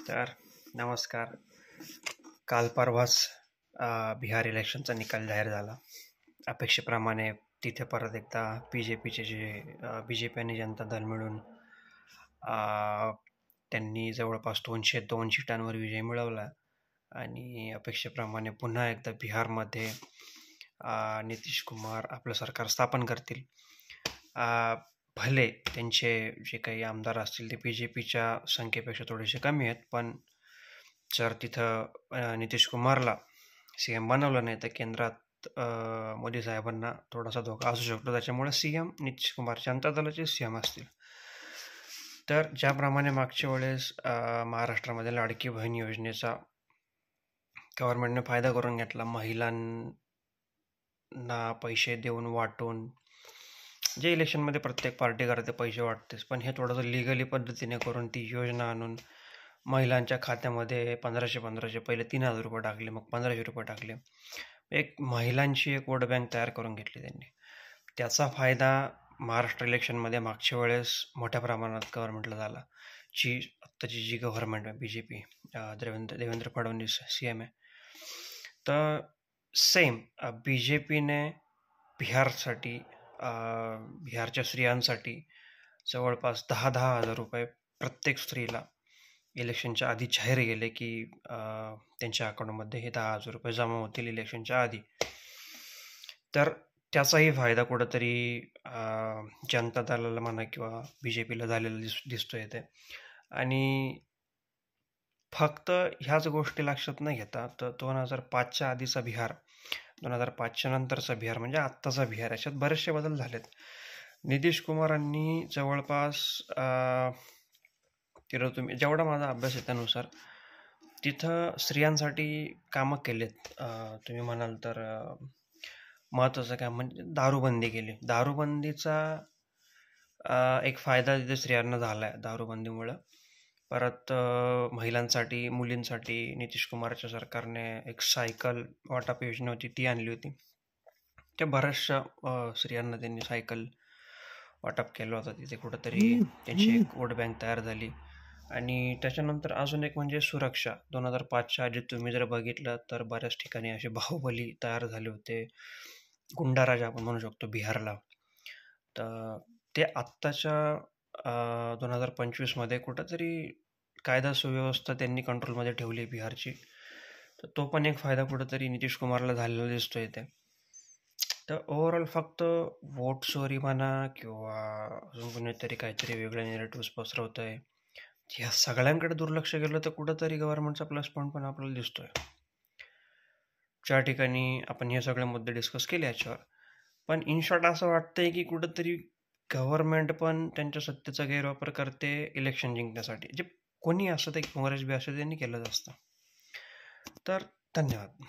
तर नमस्कार. काल परवाच बिहार इलेक्शनचा निकाल जाहीर झाला. अपेक्षेप्रमाणे तिथे परत एकदा BJP आणि जनता दल मिळून त्यांनी जवळपास 202 सीटांवर विजय मिळवला आणि अपेक्षेप्रमाणे पुन्हा एकदा बिहारमध्ये नितीश कुमार आपलं सरकार स्थापन करतील. भले त्यांचे जे काही आमदार असतील ते BJPच्या संख्येपेक्षा थोडेसे कमी आहेत, पण जर तिथं नितीश कुमारला CM बनवलं नाही तर केंद्रात मोदी साहेबांना थोडासा धोका असू शकतो. त्याच्यामुळे CM नितीश कुमार जनता दलाचे CM असतील. तर ज्याप्रमाणे मागच्या वेळेस महाराष्ट्रामध्ये लाडकी बहीण योजनेचा गव्हर्नमेंटने फायदा करून घेतला, महिलांना पैसे देऊन वाटून, जे इलेक्शनमध्ये प्रत्येक पार्टी करते पैसे वाटतेच, पण हे थोडंसं लिगली पद्धतीने करून ती योजना आणून महिलांच्या खात्यामध्ये 1500 पहिले 3000 रुपये टाकले, मग 1500 रुपये टाकले. एक महिलांची एक वोट बँक तयार करून घेतली त्यांनी. त्याचा फायदा महाराष्ट्र इलेक्शनमध्ये मागच्या वेळेस मोठ्या प्रमाणात गव्हर्नमेंटला झाला. आत्ताची जी गव्हर्नमेंट आहे BJP, देवेंद्र फडणवीस CM आहे, तर सेम BJPने बिहारच्या स्त्रियांसाठी जवळपास 10,000 रुपये प्रत्येक स्त्रीला इलेक्शनच्या आधी जाहीर केले की त्यांच्या अकाउंटमध्ये हे 10,000 रुपये जमा होतील इलेक्शनच्या आधी. तर त्याचाही फायदा कुठंतरी जनता दलाला म्हणा किंवा BJPला झालेला दिसतोय येते. आणि फक्त ह्याच गोष्टी लक्षात न घेता तर 2005च्या आधीचा बिहार, 2005च्या नंतरचा बिहार म्हणजे आत्ताचा बिहार, याच्यात बरेचसे बदल झालेत. नितीश कुमारांनी जवळपास तुम्ही जेवढा माझा अभ्यास आहे त्यानुसार तिथं स्त्रियांसाठी कामं केलेत. तुम्ही म्हणाल तर महत्त्वाचं काम म्हणजे दारूबंदी केली. दारूबंदीचा एक फायदा तिथे स्त्रियांना झाला आहे दारूबंदीमुळं. परत महिलांसाठी, मुलींसाठी नितीश कुमारच्या सरकारने एक सायकल वाटप योजना होती ती आणली होती. त्या बऱ्याचशा स्त्रियांना त्यांनी सायकल वाटप केलं होतं. तिथे कुठंतरी त्यांची एक वोट बँक तयार झाली. आणि त्याच्यानंतर अजून एक म्हणजे सुरक्षा. 2005च्या आधी तुम्ही जर बघितलं तर बऱ्याच ठिकाणी असे बाहुबली तयार झाले होते, गुंडाराज आपण म्हणू शकतो बिहारला. तर ते आत्ताच्या 2025मध्ये कुठंतरी कायदा सुव्यवस्था त्यांनी कंट्रोलमध्ये ठेवली बिहारची. तर तो पण एक फायदा कुठंतरी नितीश कुमारला झालेला दिसतो इथे. तर ओव्हरऑल फक्त वोट चोरी म्हणा किंवा अजून कोणीतरी काहीतरी वेगळे नेरेटिव्ह पसरवत आहे, ह्या सगळ्यांकडे दुर्लक्ष केलं तर कुठंतरी गव्हर्नमेंटचा प्लस पॉईंट पण आपल्याला दिसतोय. ज्या ठिकाणी आपण हे सगळे मुद्दे डिस्कस केले याच्यावर, पण इन शॉर्ट असं वाटतंय की कुठंतरी गव्हर्नमेंट पण त्यांच्या सत्तेचा गैरवापर करते इलेक्शन जिंकण्यासाठी. जे कोणी असं ते काँग्रेस बी असं त्यांनी केलंच असतं. तर धन्यवाद.